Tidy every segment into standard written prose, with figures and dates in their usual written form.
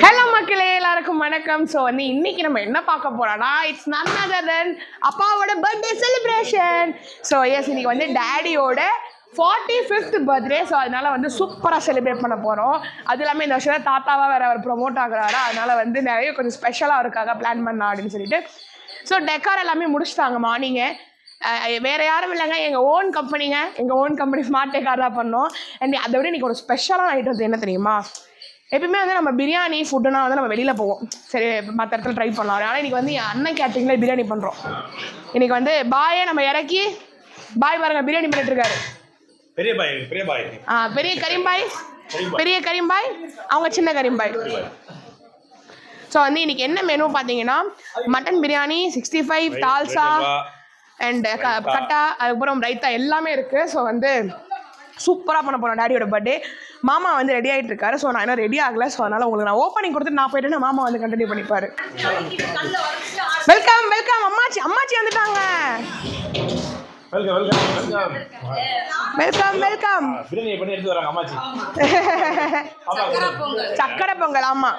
Hello மக்களே, எல்லாருக்கும் வணக்கம். ஸோ வந்து இன்னைக்கு நம்ம என்ன பார்க்க போறோம்னா, இட்ஸ் none other than அப்பாவோட பர்த்டே செலிப்ரேஷன். ஸோ எஸ், இன்னைக்கு வந்து டேடியோட 45th பர்த்டே. ஸோ அதனால வந்து சூப்பராக செலிப்ரேட் பண்ண போகிறோம். அது இல்லாமல் இந்த வருஷம் தாத்தாவாக வேறு அவர் ப்ரொமோட் ஆகுறாரு. அதனால வந்து நிறைய கொஞ்சம் ஸ்பெஷலாக இருக்காங்க பிளான் பண்ணலாம் அப்படின்னு சொல்லிட்டு. ஸோ டெக்கார் எல்லாமே முடிச்சுட்டாங்க மார்னிங்கே. வேறு யாரும் இல்லைங்க, எங்கள் ஓன் கம்பெனிங்க. எங்கள் ஓன் கம்பெனி ஸ்மார்ட் டெக்கார் தான் பண்ணோம். அண்ட் அதை விட இன்றைக்கி ஒரு ஸ்பெஷலான ஐட்டம் என்ன தெரியுமா? எப்பயுமே வந்து நம்ம பிரியாணி ஃபுட்டுனா வந்து நம்ம வெளியில் போவோம், சரி மற்ற இடத்துல ட்ரை பண்ணலாம். ஆனால் இன்றைக்கி வந்து என் அண்ணன் கேட்டரிங்கில் பிரியாணி பண்ணுறோம். இன்றைக்கி வந்து பாயை நம்ம இறக்கி, பாய் பாருங்க பிரியாணி பண்ணிட்டுருக்காரு. பெரிய கரீம்பாய், பெரிய கரீம்பாய், அவங்க சின்ன கரீம்பாய். ஸோ வந்து இன்றைக்கி என்ன மெனு பார்த்தீங்கன்னா, மட்டன் பிரியாணி, 65, தால்சா அண்ட் கட்டா, அதுக்கப்புறம் ரைத்தா எல்லாமே இருக்குது. ஸோ வந்து சூப்பராக பண்ண போகிறோம் டேடியோட பர்த்டே. மாமா வந்து ரெடி ஆகிட்டு இருக்காரு. ஸோ நான் இன்னும் ரெடி ஆகலை. ஸோ அதனால் உங்களுக்கு நான் ஓப்பனிங் கொடுத்துட்டு நான் போயிட்டேன்னா மாமா வந்து கண்டினியூ பண்ணிப்பாரு. Welcome welcome. அம்மாச்சி வந்துட்டாங்க. Welcome welcome. சக்கரை பொங்கல். ஆமாம்.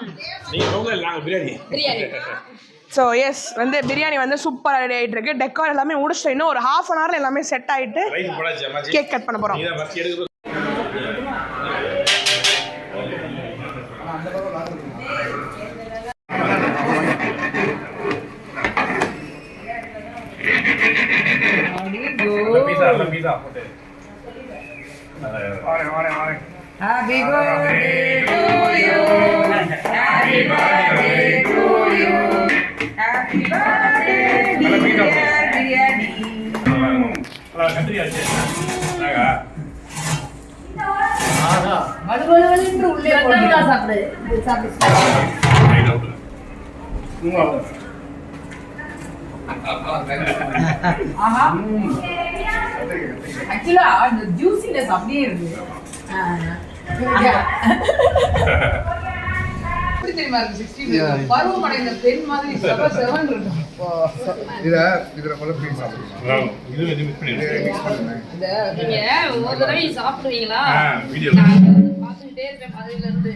ஸோ எஸ், வந்து பிரியாணி வந்து சூப்பராக ரெடி ஆகிட்டு இருக்கு. டெக்கார் எல்லாமே முடிச்சுட்டு இன்னும் ஒரு ½ அன் ஹவரில் எல்லாமே செட் ஆகிட்டு கேக் கட் பண்ண போகிறோம். Happy birthday to you. Happy birthday to you. Happy birthday dear Biryani. மதுபலவென்று உள்ளே போடுறா. சாப்பிடு ஆஹா. ஆக்சுவலா அந்த ஜூசினஸ் அப்படியே இருக்கு. தெரியுமா இருக்கு 60 பருவமடைந்த பெண் மாதிரி செவன் இருக்கு. இதுல பல பீஸ் சாப்பிடுறோம். இது மிக்ஸ் பண்ணிடுங்க. நீங்க ஒரு தடவை சாப்பிடுவீங்களா? வீடியோ பார்த்துட்டே இருப்பேன் மதுரையில இருந்து.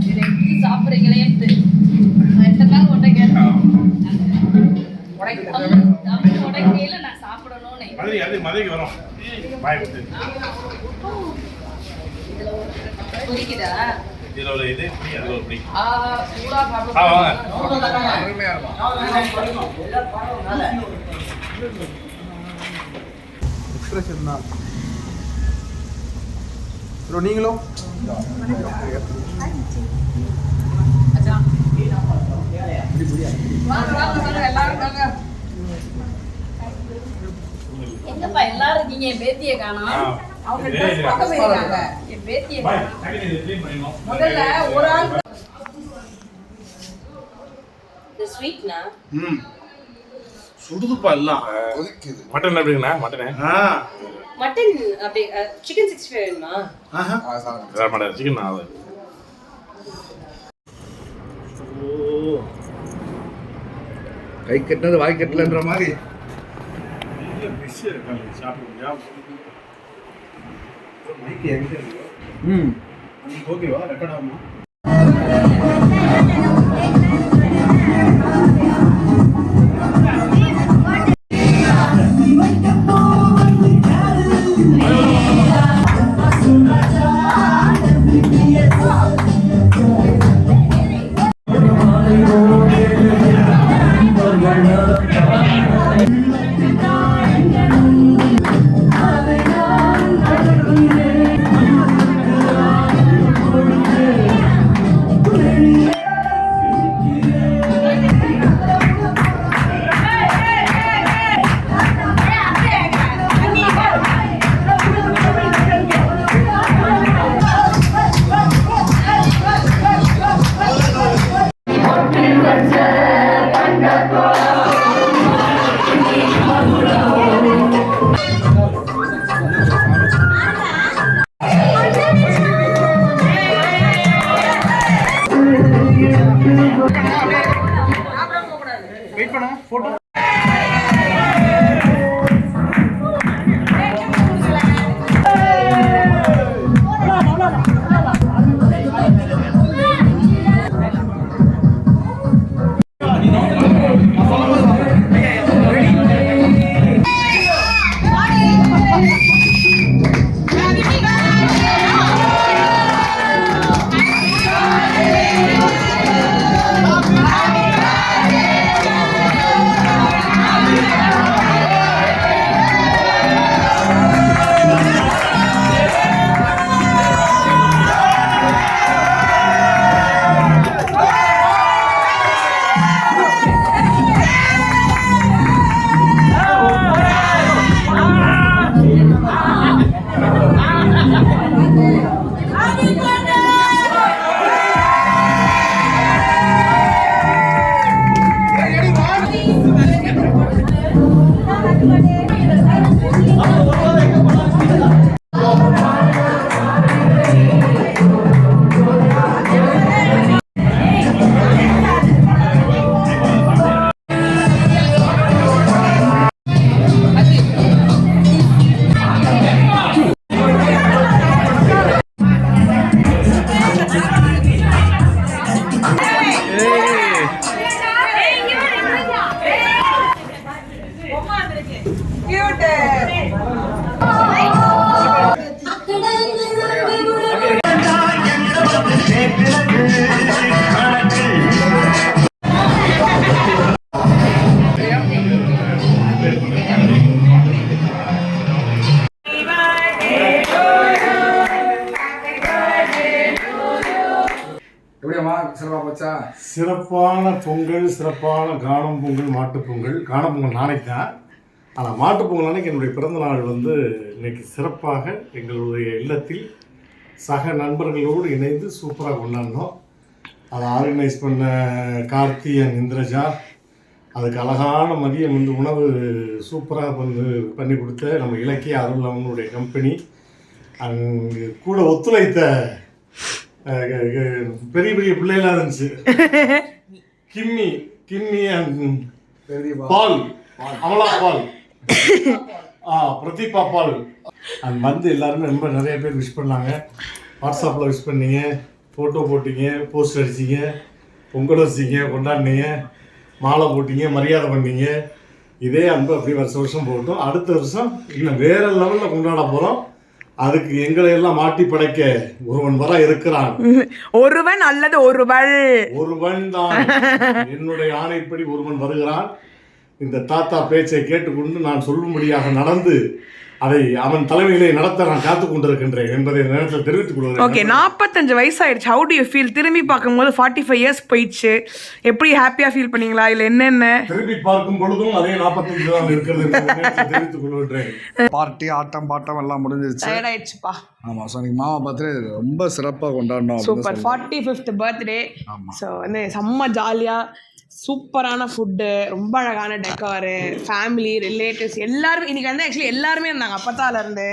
இதை எப்படி சாப்பிடுறீங்களேன்னு எத்தனை நாள் ஒன்றை கேட்டேன். உடைக்கையில நான் சாப்பிடணும்னு மதுரைக்கு வரோம். புரியுதா? இதுல ஒரு இது அதுல ஒரு பிடி சூடா சாப்பிடுங்க. வாங்க அருமையா இருக்கும். எக்ஸ்பிரஷன் தான் ப்ரோ. நீங்களும் அச்சா வாங்க எல்லாரும் வாங்க. எங்கப்பா எல்லாரும் இருக்கீங்க? என் பேத்தியை காணோம். அவங்க ட்ரெஸ் போட போயிருக்காங்க. என் பேத்தியை காணோம். முதல்ல ஒரு ஆள் இந்த ஸ்வீட்னா சுடுதுப்பா எல்லாம் கொதிக்குது. மட்டன் எப்படிங்கண்ணா? மட்டன் அப்படி சிக்கன் 65 வேணுமா? மட்டன் சிக்கன் ஆகுது. கை கட்டினது வாய் கட்டலன்ற மாதிரி ஓகேவா? ரெக்கார்ட் ஆகுமா? வெயிட் பண்ணுங்க போட்டோ. சிறப்பா போச்சா? சிறப்பான பொங்கல், சிறப்பான காணும் பொங்கல், மாட்டுப் பொங்கல். காணும் பொங்கல் நாளைக்கு தான். ஆனால் மாட்டுப் பொங்கல் அன்னைக்கு என்னுடைய பிறந்த நாள் வந்து இன்னைக்கு சிறப்பாக எங்களுடைய இல்லத்தில் சக நண்பர்களோடு இணைந்து சூப்பராக கொண்டாடினோம். அதை ஆர்கனைஸ் பண்ண கார்த்தி அண்ட் இந்திரஜா, அதுக்கு அழகான மதியம் வந்து உணவு சூப்பராக வந்து பண்ணி கொடுத்த நம்ம இலக்கிய அருள் அவங்களுடைய கம்பெனி, அங்கே கூட ஒத்துழைத்த பெரிய பெரிய பிள்ளைகளாக இருந்துச்சு. Kimmy and Paul, Amala Paul, Pratibha Paul and வந்து எல்லாருமே ரொம்ப நிறைய பேர் விஷ் பண்ணாங்க. வாட்ஸ்அப்பில் விஷ் பண்ணீங்க, ஃபோட்டோ போட்டீங்க, போஸ்ட் அடிச்சிங்க, பொங்கல் வச்சிங்க, கொண்டாடினீங்க, மாலை போட்டீங்க, மரியாதை பண்ணீங்க. இதே அன்பு அப்படி வருஷம் வருஷம் போட்டோம். அடுத்த வருஷம் இன்னும் வேற லெவலில் கொண்டாட போகிறோம். அதுக்கு எங்களை எல்லாம் மாட்டி படைக்க ஒருவன் வர இருக்கிறான். ஒருவன் அல்லது ஒருவன் தான். என்னுடைய ஆணைப்படி ஒருவன் வருகிறான். இந்த தாத்தா பேச்சை கேட்டுக்கொண்டு நான் சொல்லும்படியாக நடந்து அதை அவன் தலைமையிலே நடத்த நான் காத்து கொண்டிருக்கின்றேன் என்பதை நேரத்தில் தெரிவித்துக் கொள்கிறேன். ஓகே, 45 வயசாயிடுச்சு. How to you feel? திரும்பி பார்க்கும்போது 45 இயர்ஸ் போயிடுச்சு. எப்படி ஹாப்பியாக ஃபீல் பண்ணீங்களா? இல்லை என்னென்ன? திரும்பி பார்க்கும் பொழுதும் அதே 45 தான் இருக்கிறது என்பதை தெரிவித்துக் கொள்கின்றேன். பார்ட்டி, ஆட்டம் பாட்டம் எல்லாம் முடிஞ்சிருச்சு. டயர்ட் ஆயிடுச்சுப்பா. ஆமா, ஸோ இன்னைக்கு மாமா பர்த்டே ரொம்ப சிறப்பாக கொண்டாடணும். Super, 45th birthday. ஸோ வந்து செம்ம ஜாலியாக சூப்பரான ஃபுட்டு, ரொம்ப அழகான டெக்காரு, ஃபேமிலி, ரிலேட்டிவ்ஸ் எல்லாருமே இன்னைக்கு வந்து ஆக்சுவலி எல்லாருமே இருந்தாங்க. அப்பத்தாலேருந்து,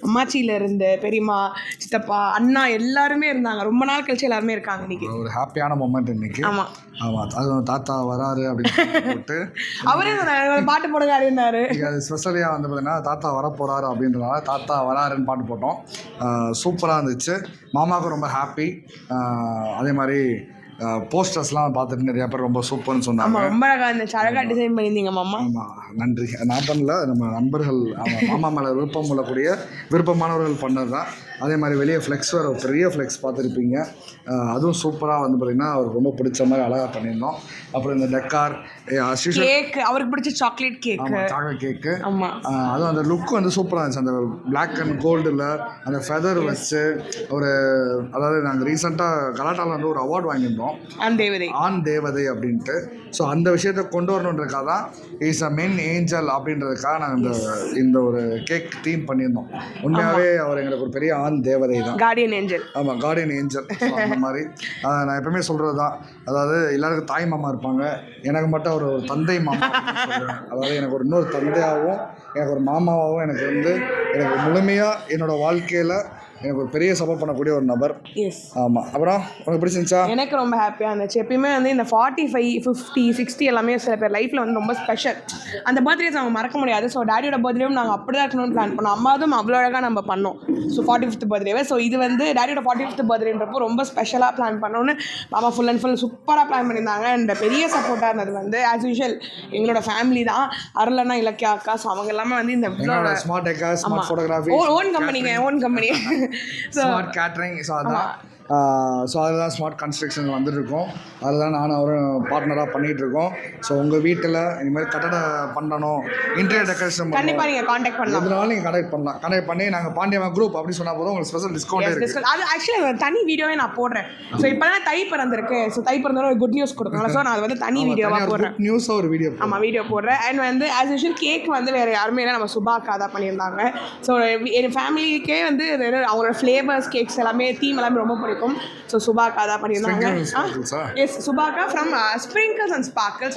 அம்மாச்சியிலேருந்து, பெரியம்மா, சித்தப்பா, அண்ணா எல்லாருமே இருந்தாங்க. ரொம்ப நாள் கழிச்சு எல்லாருமே இருக்காங்க இன்னைக்கு. ஒரு ஹாப்பியான மொமெண்ட் இன்னைக்கு. ஆமாம் ஆமாம், அது தாத்தா வராரு அப்படின்னு போட்டு அவரே பாட்டு போடுங்க அப்படின்னாரு. அது ஸ்பெஷலியாக வந்து பார்த்தீங்கன்னா தாத்தா வர போகிறாரு அப்படின்றனால தாத்தா வராருன்னு பாட்டு போட்டோம். சூப்பராக இருந்துச்சு. மாமாவுக்கும் ரொம்ப ஹாப்பி. அதே மாதிரி போஸ்டர்ஸ்லாம் பார்த்துட்டு நிறையா பேர் ரொம்ப சூப்பர்னு சொன்னாங்க. ரொம்ப அழகாக இருந்துச்சு. அழகாக டிசைன் பண்ணியிருந்தீங்க மாமா. ஆமாம், நன்றி. நான் பண்ணல, நம்ம நண்பர்கள் மாமா மேலே விருப்பமானவர்கள் பண்ணது தான். அதே மாதிரி வெளியே ஃப்ளெக்ஸ் வேறு பெரிய ஃப்ளெக்ஸ் பார்த்துருப்பீங்க. அதுவும் சூப்பராக வந்து பார்த்திங்கன்னா அவருக்கு ரொம்ப பிடிச்ச மாதிரி அழகாக பண்ணியிருந்தோம். அப்புறம் இந்த டெக்கார், கேக், அவருக்கு பிடிச்ச சாக்லேட் கேக்கு. ஆமாம், அதுவும் அந்த லுக் வந்து சூப்பராக இருந்துச்சு. அந்த பிளாக் அண்ட் கோல்டில் அந்த ஃபெதர் வச்சு ஒரு, அதாவது நாங்கள் ரீசெண்டாக கலாட்டாவில் வந்து ஒரு அவார்டு வாங்கியிருந்தோம், ஆண் தேவதை அப்படின்ட்டு. ஸோ அந்த விஷயத்தை கொண்டு வரணுன்றதுக்காக தான் இஸ் அ மென் ஏஞ்சல் அப்படின்றதுக்காக நாங்கள் இந்த ஒரு கேக் தீம் பண்ணியிருந்தோம். உண்மையாகவே அவர் எங்களுக்கு ஒரு பெரிய ஆண் தேவதை தான், கார்டியன் ஏஞ்சல். ஆமாம், கார்டியன் ஏஞ்சல். அந்த மாதிரி நான் எப்பவுமே சொல்கிறது தான், அதாவது எல்லாருக்கும் தாய் மாமா இருப்பாங்க, எனக்கு மட்டும் அவர் ஒரு தந்தை மாமா சொல்லுவேன். அதாவது எனக்கு ஒரு இன்னொரு தந்தையாகவும் எனக்கு ஒரு மாமாவாகவும் எனக்கு வந்து எனக்கு முழுமையாக என்னோடய வாழ்க்கையில் எனக்கு ஒரு பெரிய சப்போர்ட் பண்ணக்கூடிய ஒரு நபர். ஆமாம். அப்புறம் உனக்கு பிடிச்சிருந்துச்சா? எனக்கு ரொம்ப ஹாப்பியாக இருந்துச்சு. எப்பயுமே வந்து இந்த 45, 50, 60 எல்லாமே சில பேர் லைஃப்பில் வந்து ரொம்ப ஸ்பெஷல். அந்த பர்த்டேஸ் அவங்க மறக்க முடியாது. ஸோ டேடியோட பர்த்டேவும் நாங்கள் அப்படி தான் இருக்கணும்னு பிளான் பண்ணோம். அம்மாவும் அவ்வளோ அழகாக நம்ம பண்ணோம். So 45th பர்த்டேவை. ஸோ இது வந்து டேடியோட 45th பர்த்டேன்றப்போ ரொம்ப ஸ்பெஷலாக பிளான் பண்ணோன்னு மாமா ஃபுல் அண்ட் ஃபுல் சூப்பராக பிளான் பண்ணியிருந்தாங்க. அண்ட் பெரிய சப்போர்ட்டாக இருந்தது வந்து ஆஸ் யூஷுவல் எங்களோட ஃபேமிலி தான். அருளண்ணா, இலக்கியா அக்கா, ஸோ அவங்க எல்லாமே வந்து இந்த smart deca, smart photography, own company smart catering. So அதான் ஸோ அதில் தான் ஸ்மார்ட் கன்ஸ்ட்ரக்ஷன் வந்துட்டுருக்கோம். அதில் தான் நானும் அவரும் பார்ட்னராக பண்ணிகிட்ருக்கோம். ஸோ உங்கள் வீட்டில் இந்தமாதிரி கட்டடம் பண்ணணும், இன்டீரியர் டெக்கரேஷன் கண்டிப்பாக நீங்கள் காண்டாக்ட் பண்ணலாம். எதுனாலும் நீங்கள் கனெக்ட் பண்ணி நாங்கள் பாண்டியம்மா குரூப் அப்படின்னு சொன்னால் போதும் உங்களுக்கு ஸ்பெஷல் டிஸ்கவுண்ட் இருக்குது. அது ஆக்சுவலி தனி வீடியோவே நான் போடுறேன். ஸோ இப்போ தான் தை பிறந்திருக்கு. ஸோ தை பிறந்தோட ஒரு குட் நியூஸ் கொடுக்கணும். ஸோ நான் அது வந்து தனி வீடியோவாக போடுறேன். நியூஸாக ஒரு வீடியோ. ஆமாம், வீடியோ போடுறேன். அண்ட் வந்து ஆஸ் யூஷுவல் கேக் வந்து வேறு யாருமே இல்லை, நம்ம சுபாக்கா தான் பண்ணியிருந்தாங்க. ஸோ என் ஃபேமிலிக்கே வந்து அவங்களோட ஃப்ளேவர்ஸ் கேக்ஸ் எல்லாமே தீம் எல்லாமே ரொம்ப பிடிக்கும். ஸோ சுபாக்கா தான் பண்ணியிருந்தாங்க. எஸ், சுபாக்கா from Sprinkles and Sparkles.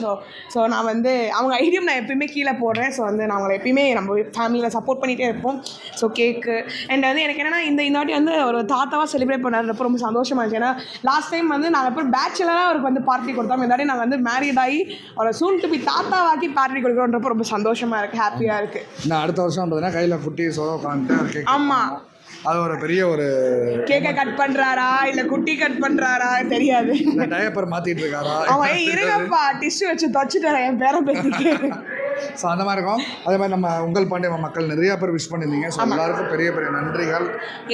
So நான் வந்து அவங்க ஐடியம் நான் எப்பயுமே கீழே போடுறேன். ஸோ வந்து நான் அவங்களை எப்பயுமே நம்ம ஃபேமிலியில் சப்போர்ட் பண்ணிகிட்டே இருப்போம். ஸோ கேக்கு அண்ட் வந்து எனக்கு என்னென்னா இந்த வாட்டி வந்து ஒரு தாத்தாவாக செலிப்ரேட் பண்ணுறப்போ ரொம்ப சந்தோஷமாக இருந்துச்சு. ஏன்னா லாஸ்ட் டைம் வந்து நாங்கள் எப்போ பேச்சுலராக அவருக்கு வந்து பார்ட்டி கொடுத்தோம். இந்த வாட்டி நாங்கள் வந்து மேரீட் ஆகி அவரை சூன் டு பி தாத்தாவாக்கி பார்ட்டி கொடுக்குறோன்றப்போ ரொம்ப சந்தோஷமாக இருக்குது, ஹாப்பியாக இருக்குது. நான் அடுத்த வருஷம் பார்த்தீங்கன்னா கையில் குட்டி சோதா உட்காந்துட்டு. ஆமாம், அது ஒரு பெரிய ஒரு கேக்கை கட் பண்றாரா இல்ல குட்டி கட் பண்றாரா தெரியாது. டயப்பர் மாத்திட்டு இருக்காரா? அவன் இருங்கப்பா டிஷ்யூ வச்சு துவச்சிட்டு என் பேர பேத்திக்கு ஸோ அந்த மாதிரி இருக்கும். அதே மாதிரி நம்ம உங்கள் பாண்டிய மக்கள் நிறைய பேர் விஷ் பண்ணியிருந்தீங்க. ஸோ எல்லாருக்கும் பெரிய பெரிய நன்றிகள்.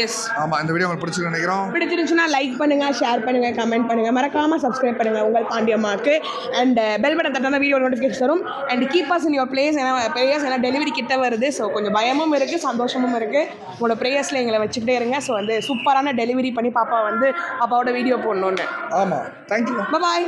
எஸ், ஆமாம், இந்த வீடியோ உங்களுக்கு பிடிச்சிருக்கு நினைக்கிறோம். பிடிச்சிருந்துச்சுன்னா லைக் பண்ணுங்கள், ஷேர் பண்ணுங்கள், கமெண்ட் பண்ணுங்கள், மறக்காமல் சப்ஸ்கிரைப் பண்ணுங்கள் உங்கள் பாண்டியம்மாவுக்கு. அண்ட் பெல் பட்டன் தட்டினா வீடியோ நோட்டிஃபிகேஷன் வரும். And keep as in your place. ஏன்னா டெலிவரி கிட்ட வருது. ஸோ கொஞ்சம் பயமும் இருக்குது, சந்தோஷமும் இருக்குது. உங்களோட ப்ரேயர்ஸில் எங்களை வச்சுக்கிட்டே இருங்க. ஸோ வந்து சூப்பரான டெலிவரி பண்ணி பாப்பாவோட வீடியோ போடணுன்னு. ஆமாம், தேங்க்யூ. பாய்.